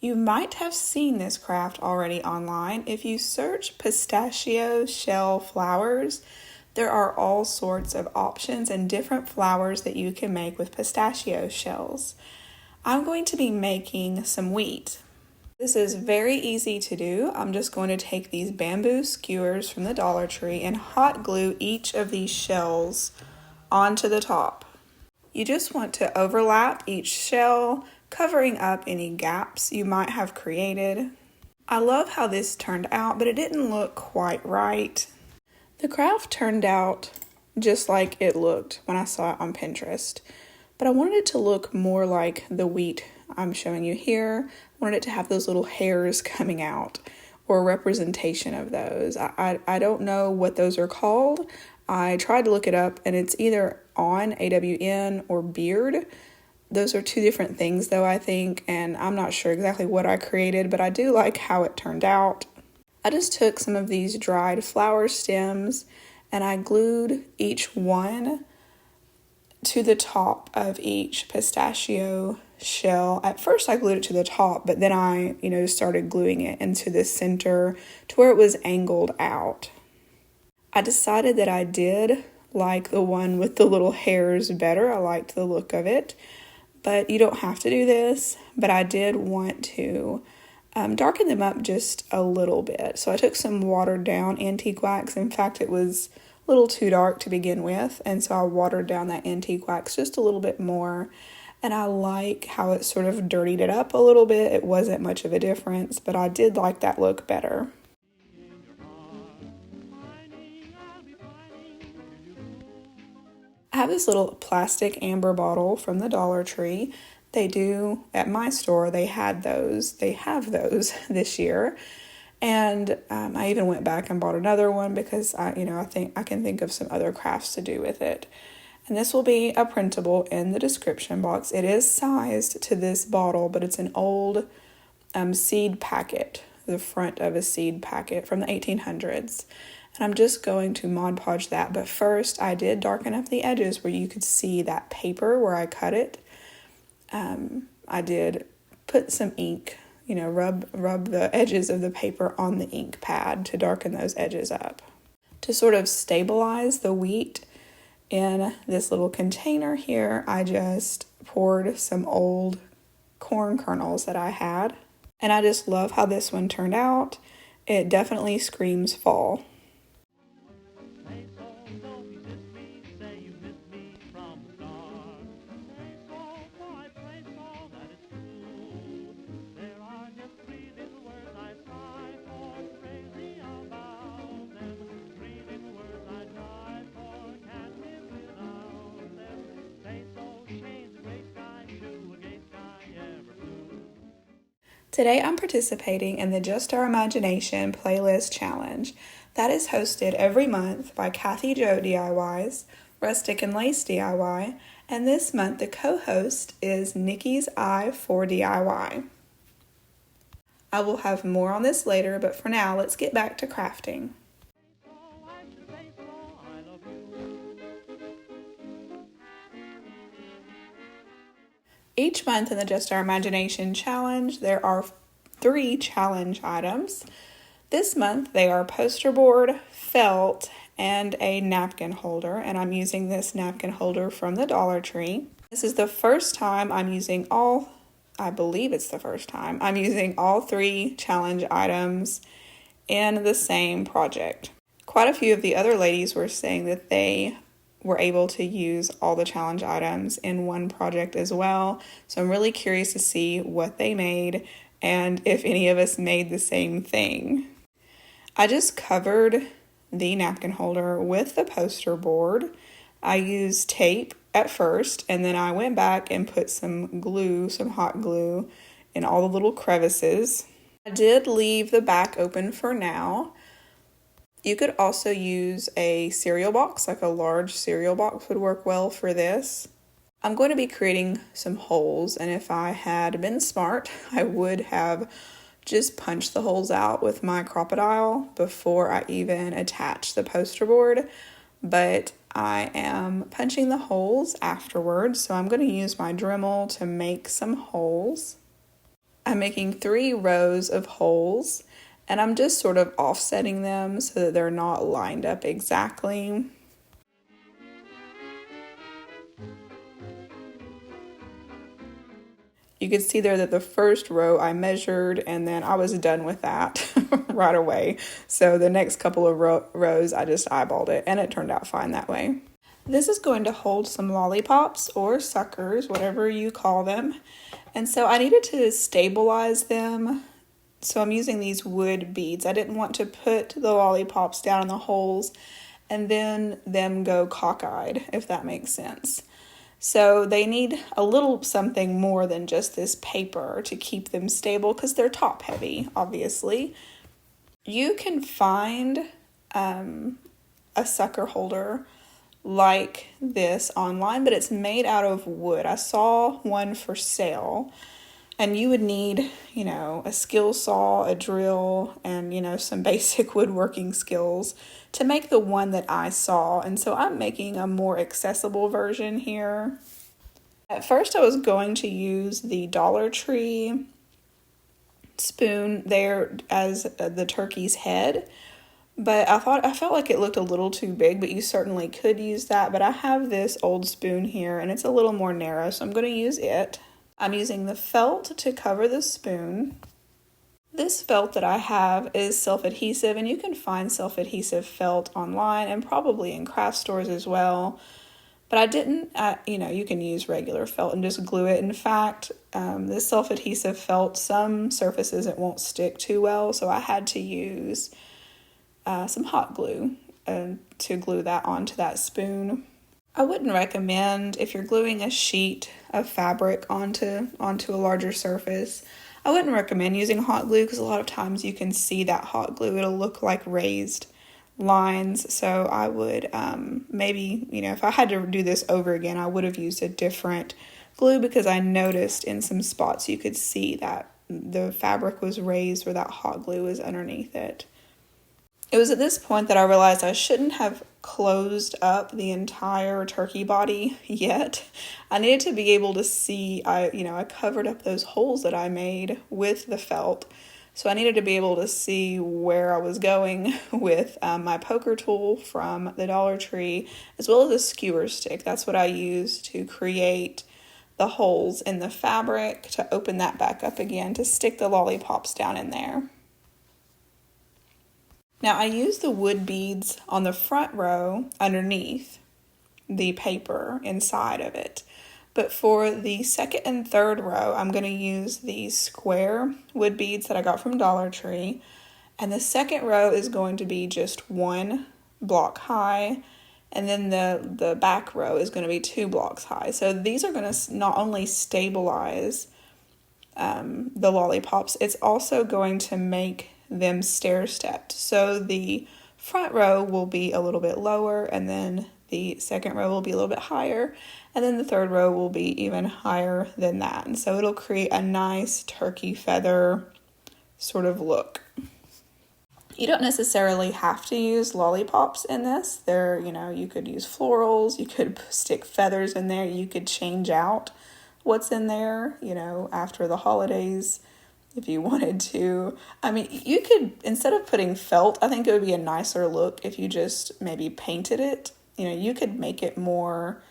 You might have seen this craft already online. If you search pistachio shell flowers, there are all sorts of options and different flowers that you can make with pistachio shells. I'm going to be making some wheat. This is very easy to do. I'm just going to take these bamboo skewers from the Dollar Tree and hot glue each of these shells onto the top. You just want to overlap each shell, covering up any gaps you might have created. I love how this turned out, but it didn't look quite right. The craft turned out just like it looked when I saw it on Pinterest, but I wanted it to look more like the wheat I'm showing you here. I wanted it to have those little hairs coming out, or a representation of those. I don't know what those are called. I tried to look it up, and it's either on AWN or Beard. Those are two different things though, I think, and I'm not sure exactly what I created, but I do like how it turned out. I just took some of these dried flower stems and I glued each one to the top of each pistachio shell. At first I glued it to the top, but then I, started gluing it into the center to where it was angled out. I decided that I did like the one with the little hairs better. I liked the look of it. But you don't have to do this, but I did want to darken them up just a little bit. So I took some watered down antique wax. In fact, it was a little too dark to begin with, and so I watered down that antique wax just a little bit more. And I like how it sort of dirtied it up a little bit. It wasn't much of a difference, but I did like that look better. I have this little plastic amber bottle from the Dollar Tree. They do, at my store, they have those this year. And I even went back and bought another one because I think I can think of some other crafts to do with it. And this will be a printable in the description box. It is sized to this bottle, but it's an old seed packet, the front of a seed packet from the 1800s. And I'm just going to Mod Podge that. But first, I did darken up the edges where you could see that paper where I cut it. I did put some ink, rub the edges of the paper on the ink pad to darken those edges up. To sort of stabilize the wheat in this little container here, I just poured some old corn kernels that I had. And I just love how this one turned out. It definitely screams fall. Today I'm participating in the Just Our Imagination Playlist Challenge. That is hosted every month by Kathy Jo DIYs, Rustic and Lace DIY, and this month the co-host is Nikki's Eye for DIY. I will have more on this later, but for now let's get back to crafting. Each month in the Just Our Imagination Challenge, there are 3 challenge items. This month, they are poster board, felt, and a napkin holder, and I'm using this napkin holder from the Dollar Tree. This is the first time I'm using I believe it's the first time I'm using all 3 challenge items in the same project. Quite a few of the other ladies were saying that they were able to use all the challenge items in one project as well. So I'm really curious to see what they made and if any of us made the same thing. I just covered the napkin holder with the poster board. I used tape at first, and then I went back and put some glue, some hot glue, in all the little crevices. I did leave the back open for now. You could also use a cereal box, like a large cereal box would work well for this. I'm going to be creating some holes, and if I had been smart, I would have just punched the holes out with my crocodile before I even attach the poster board, but I am punching the holes afterwards, so I'm going to use my Dremel to make some holes. I'm making 3 rows of holes, and I'm just sort of offsetting them so that they're not lined up exactly. You can see there that the first row I measured, and then I was done with that right away. So the next couple of rows, I just eyeballed it, and it turned out fine that way. This is going to hold some lollipops or suckers, whatever you call them. And so I needed to stabilize them. So I'm using these wood beads. I didn't want to put the lollipops down in the holes and then them go cockeyed, if that makes sense. So they need a little something more than just this paper to keep them stable because they're top heavy, obviously. You can find a sucker holder like this online, but it's made out of wood. I saw one for sale, and you would need, a skill saw, a drill, and, some basic woodworking skills to make the one that I saw. And so I'm making a more accessible version here. At first I was going to use the Dollar Tree spoon there as the turkey's head, but I felt like it looked a little too big, but you certainly could use that. But I have this old spoon here, and it's a little more narrow, so I'm going to use it. I'm using the felt to cover the spoon. This felt that I have is self-adhesive, and you can find self-adhesive felt online and probably in craft stores as well. But I didn't, you can use regular felt and just glue it. In fact, this self-adhesive felt, some surfaces it won't stick too well, so I had to use some hot glue to glue that onto that spoon. I wouldn't recommend, if you're gluing a sheet of fabric onto a larger surface, I wouldn't recommend using hot glue because a lot of times you can see that hot glue. It'll look like raised lines. So I would maybe, if I had to do this over again, I would have used a different glue because I noticed in some spots you could see that the fabric was raised where that hot glue was underneath it. It was at this point that I realized I shouldn't have closed up the entire turkey body yet. I needed to be able to see, I covered up those holes that I made with the felt. So I needed to be able to see where I was going with my poker tool from the Dollar Tree, as well as a skewer stick. That's what I used to create the holes in the fabric to open that back up again to stick the lollipops down in there. Now I use the wood beads on the front row underneath the paper inside of it. But for the second and third row, I'm going to use these square wood beads that I got from Dollar Tree. And the second row is going to be just 1 block high. And then the back row is going to be 2 blocks high. So these are going to not only stabilize the lollipops, it's also going to make them stair-stepped. So the front row will be a little bit lower, and then the second row will be a little bit higher, and then the third row will be even higher than that. And so it'll create a nice turkey feather sort of look. You don't necessarily have to use lollipops in this. You could use florals, you could stick feathers in there, you could change out what's in there, after the holidays if you wanted to. I mean, you could, instead of putting felt, I think it would be a nicer look if you just maybe painted it. You could make it more,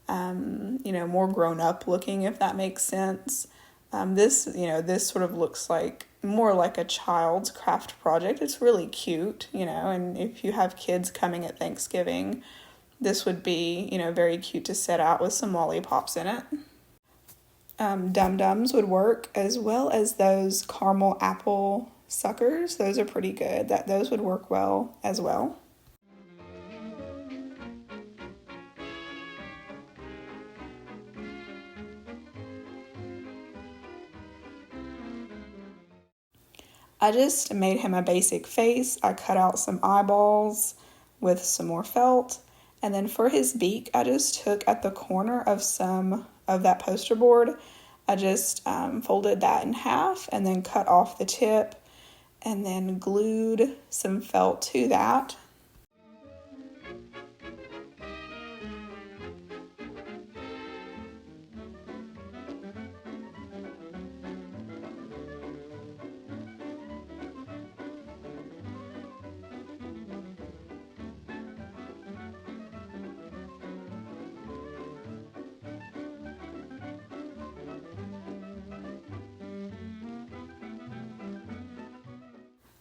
more grown up looking, if that makes sense. This sort of looks like more like a child's craft project. It's really cute, and if you have kids coming at Thanksgiving, this would be, very cute to set out with some lollipops in it. Dum-dums would work, as well as those caramel apple suckers. Those are pretty good. Those would work well as well. I just made him a basic face. I cut out some eyeballs with some more felt. And then for his beak, I just took at the corner of some of that poster board. I just folded that in half and then cut off the tip and then glued some felt to that.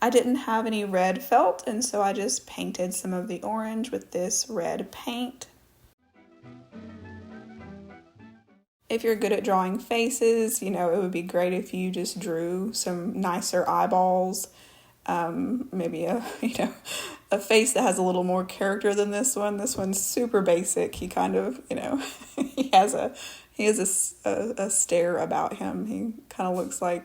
I didn't have any red felt, and so I just painted some of the orange with this red paint. If you're good at drawing faces, it would be great if you just drew some nicer eyeballs. Maybe a face that has a little more character than this one. This one's super basic. He kind of, he has a stare about him. He kind of looks like,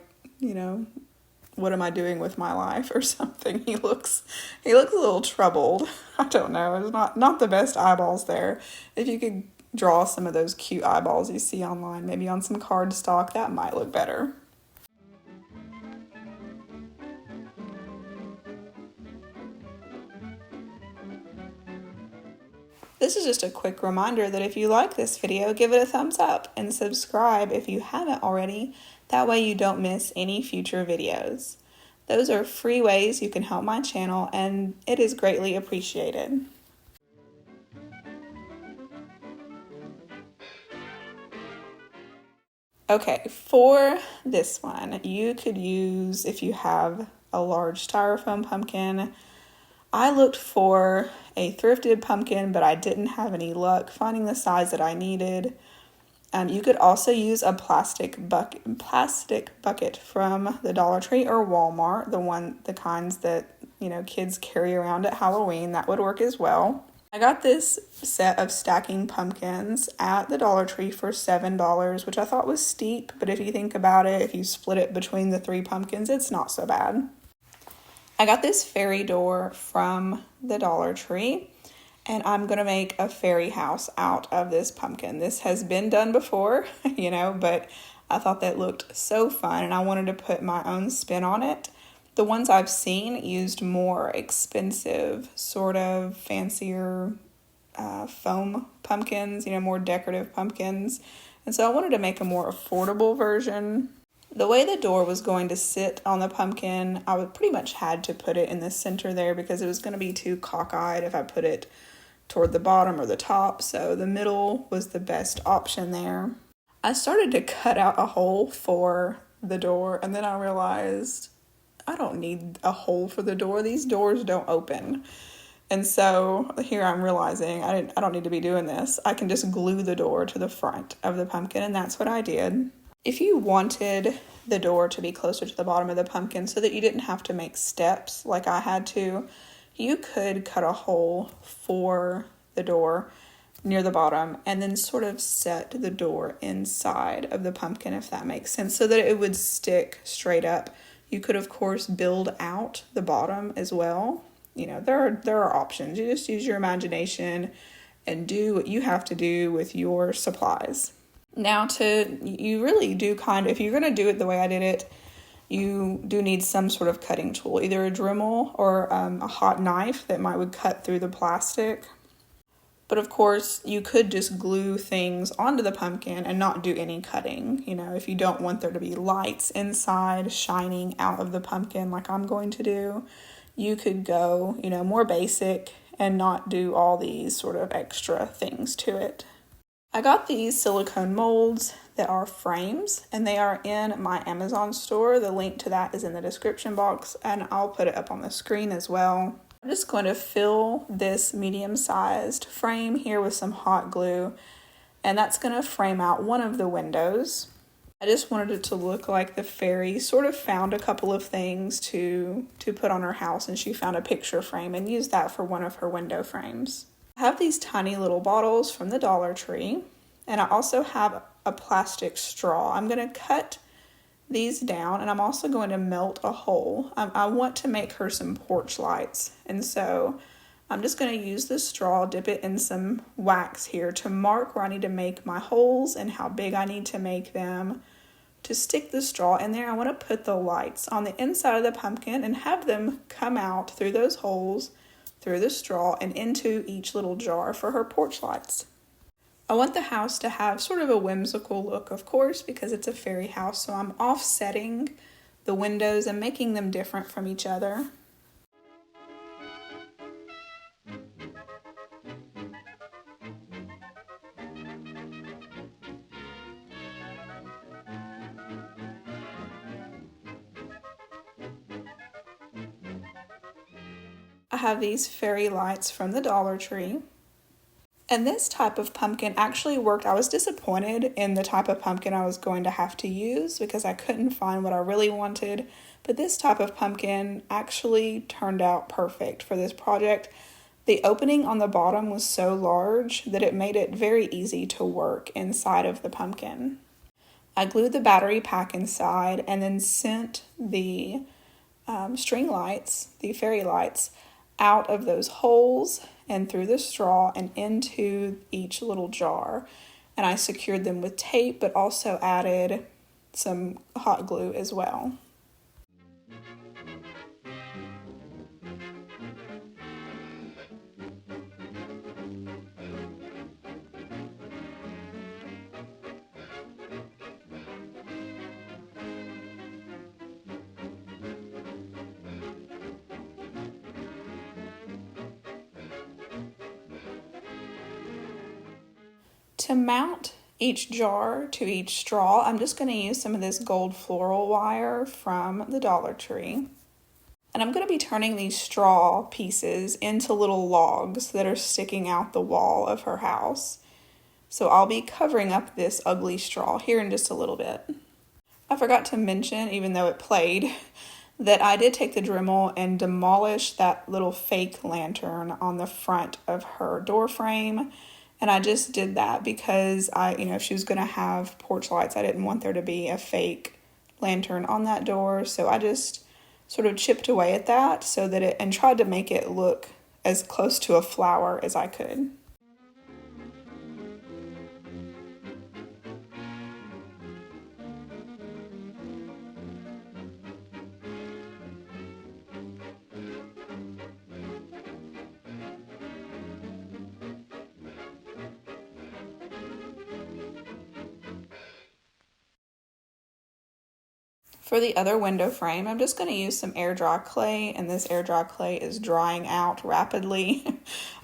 what am I doing with my life or something? He looks a little troubled. I don't know. It's not the best eyeballs there. If you could draw some of those cute eyeballs you see online, maybe on some cardstock, that might look better. This is just a quick reminder that if you like this video, give it a thumbs up and subscribe if you haven't already. That way you don't miss any future videos. Those are free ways you can help my channel, and it is greatly appreciated. Okay, for this one, you could use, if you have a large styrofoam pumpkin, I looked for a thrifted pumpkin, but I didn't have any luck finding the size that I needed. You could also use a plastic bucket from the Dollar Tree or Walmart, the kinds that, kids carry around at Halloween. That would work as well. I got this set of stacking pumpkins at the Dollar Tree for $7, which I thought was steep, but if you think about it, if you split it between the 3 pumpkins, it's not so bad. I got this fairy door from the Dollar Tree, and I'm going to make a fairy house out of this pumpkin. This has been done before, but I thought that looked so fun, and I wanted to put my own spin on it. The ones I've seen used more expensive, sort of fancier foam pumpkins, more decorative pumpkins. And so I wanted to make a more affordable version. The way the door was going to sit on the pumpkin, I would pretty much had to put it in the center there because it was going to be too cockeyed if I put it toward the bottom or the top. So the middle was the best option there. I started to cut out a hole for the door, and then I realized I don't need a hole for the door. These doors don't open. And so here I'm realizing I don't need to be doing this. I can just glue the door to the front of the pumpkin, and that's what I did. If you wanted the door to be closer to the bottom of the pumpkin so that you didn't have to make steps like I had to, you could cut a hole for the door near the bottom and then sort of set the door inside of the pumpkin, if that makes sense, so that it would stick straight up. You could, of course, build out the bottom as well. There are options. You just use your imagination and do what you have to do with your supplies. Now, you really do if you're going to do it the way I did it, you do need some sort of cutting tool, either a Dremel or a hot knife that would cut through the plastic. But of course, you could just glue things onto the pumpkin and not do any cutting. If you don't want there to be lights inside shining out of the pumpkin like I'm going to do, you could go, more basic and not do all these sort of extra things to it. I got these silicone molds that are frames, and they are in my Amazon store. The link to that is in the description box, and I'll put it up on the screen as well. I'm just going to fill this medium-sized frame here with some hot glue, and that's going to frame out one of the windows. I just wanted it to look like the fairy sort of found a couple of things to put on her house, and she found a picture frame and used that for one of her window frames. I have these tiny little bottles from the Dollar Tree, and I also have a plastic straw. I'm going to cut these down, and I'm also going to melt a hole. I want to make her some porch lights, and so I'm just going to use the straw, dip it in some wax here to mark where I need to make my holes and how big I need to make them. To stick the straw in there, I want to put the lights on the inside of the pumpkin and have them come out through those holes, through the straw, and into each little jar for her porch lights. I want the house to have sort of a whimsical look, of course, because it's a fairy house, so I'm offsetting the windows and making them different from each other. have these fairy lights from the Dollar Tree. And this type of pumpkin actually worked. I was disappointed in the type of pumpkin I was going to have to use because I couldn't find what I really wanted. But this type of pumpkin actually turned out perfect for this project. The opening on the bottom was so large that it made it very easy to work inside of the pumpkin. I glued the battery pack inside and then sent the string lights, the fairy lights, out of those holes and through the straw and into each little jar. And I secured them with tape, but also added some hot glue as well. To mount each jar to each straw, I'm just going to use some of this gold floral wire from the Dollar Tree. And I'm going to be turning these straw pieces into little logs that are sticking out the wall of her house. So I'll be covering up this ugly straw here in just a little bit. I forgot to mention, even though it played, that I did take the Dremel and demolish that little fake lantern on the front of her door frame. And I just did that because if she was going to have porch lights, I didn't want there to be a fake lantern on that door. So I just sort of chipped away at that and tried to make it look as close to a flower as I could. For the other window frame, I'm just going to use some air dry clay, and this air dry clay is drying out rapidly.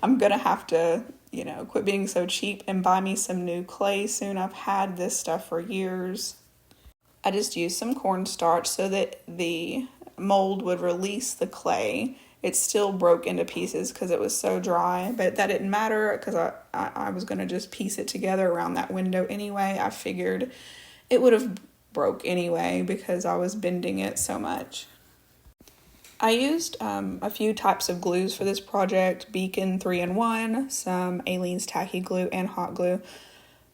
I'm going to have to, quit being so cheap and buy me some new clay soon. I've had this stuff for years. I just used some cornstarch so that the mold would release the clay. It still broke into pieces because it was so dry, but that didn't matter because I was going to just piece it together around that window anyway. I figured it would have broke anyway because I was bending it so much. I used a few types of glues for this project: Beacon 3-in-1, some Aleene's tacky glue, and hot glue.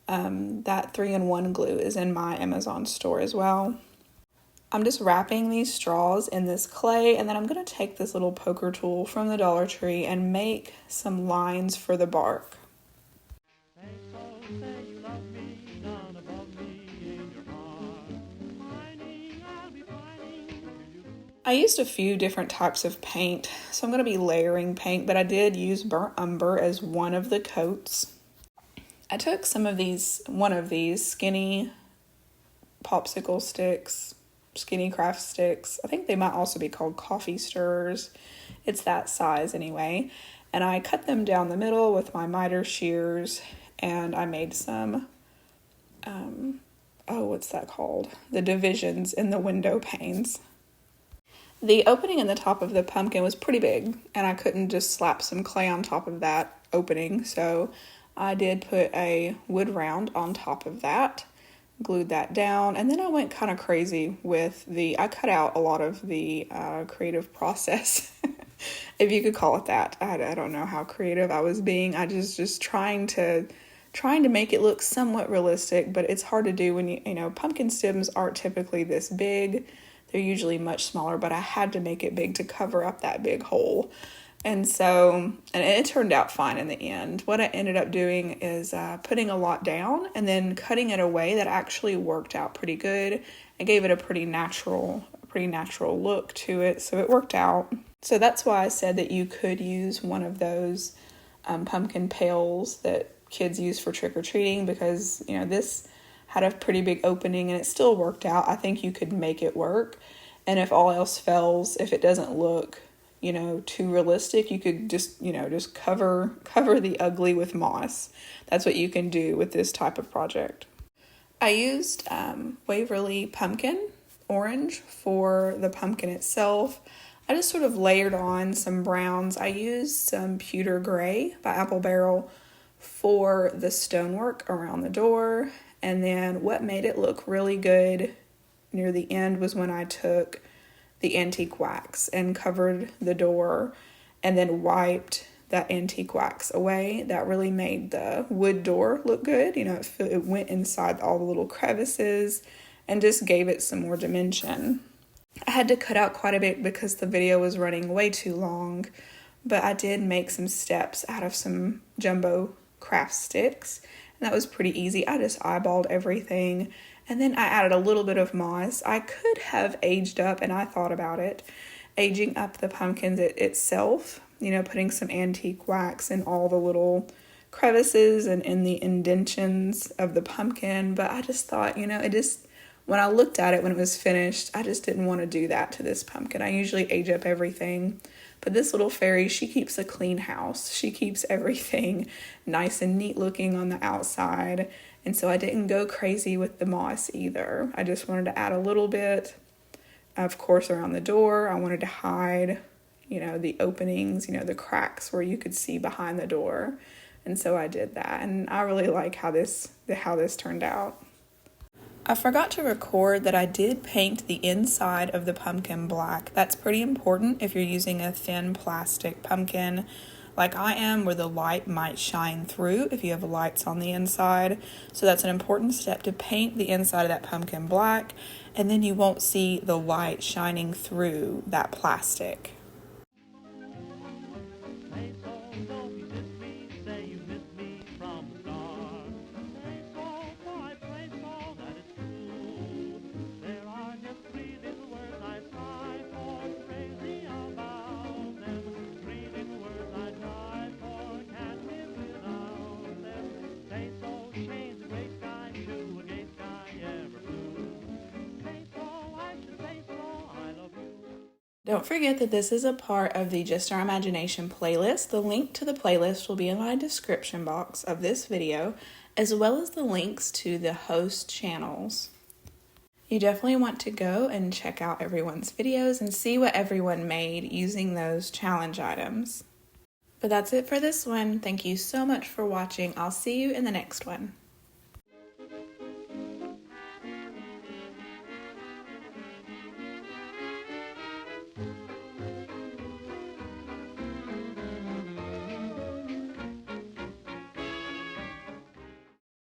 That 3-in-1 glue is in my Amazon store as well. I'm just wrapping these straws in this clay, and then I'm going to take this little poker tool from the Dollar Tree and make some lines for the bark. I used a few different types of paint, so I'm going to be layering paint, but I did use burnt umber as one of the coats. I took one of these skinny popsicle sticks, skinny craft sticks. I think they might also be called coffee stirrers. It's that size anyway. And I cut them down the middle with my miter shears, and I made some, what's that called? The divisions in the window panes. The opening in the top of the pumpkin was pretty big, and I couldn't just slap some clay on top of that opening, so I did put a wood round on top of that, glued that down, and then I went kind of crazy with I cut out a lot of the creative process, if you could call it that. I don't know how creative I was being. I just trying to make it look somewhat realistic, but it's hard to do when pumpkin stems aren't typically this big. They're usually much smaller, but I had to make it big to cover up that big hole. And it turned out fine in the end. What I ended up doing is putting a lot down and then cutting it away. That actually worked out pretty good. I gave it a pretty natural look to it, so it worked out. So that's why I said that you could use one of those pumpkin pails that kids use for trick-or-treating, because this had a pretty big opening and it still worked out. I think you could make it work. And if all else fails, if it doesn't look, too realistic, you could just cover the ugly with moss. That's what you can do with this type of project. I used Waverly pumpkin orange for the pumpkin itself. I just sort of layered on some browns. I used some pewter gray by Apple Barrel for the stonework around the door. And then what made it look really good near the end was when I took the antique wax and covered the door and then wiped that antique wax away. That really made the wood door look good. It went inside all the little crevices and just gave it some more dimension. I had to cut out quite a bit because the video was running way too long, but I did make some steps out of some jumbo craft sticks, and that was pretty easy. I just eyeballed everything, and then I added a little bit of moss. I could have aged up, and I thought about it, aging up the pumpkins itself, putting some antique wax in all the little crevices and in the indentions of the pumpkin, but I just thought, when I looked at it when it was finished, I just didn't want to do that to this pumpkin. I usually age up everything, but this little fairy, she keeps a clean house. She keeps everything nice and neat looking on the outside, and so I didn't go crazy with the moss either. I just wanted to add a little bit, of course, around the door. I wanted to hide, the openings, the cracks where you could see behind the door, and so I did that, and I really like how this turned out. I forgot to record that I did paint the inside of the pumpkin black. That's pretty important if you're using a thin plastic pumpkin like I am, where the light might shine through if you have lights on the inside. So that's an important step, to paint the inside of that pumpkin black, and then you won't see the light shining through that plastic. Don't forget that this is a part of the Just Our Imagination playlist. The link to the playlist will be in my description box of this video, as well as the links to the host channels. You definitely want to go and check out everyone's videos and see what everyone made using those challenge items. But that's it for this one. Thank you so much for watching. I'll see you in the next one.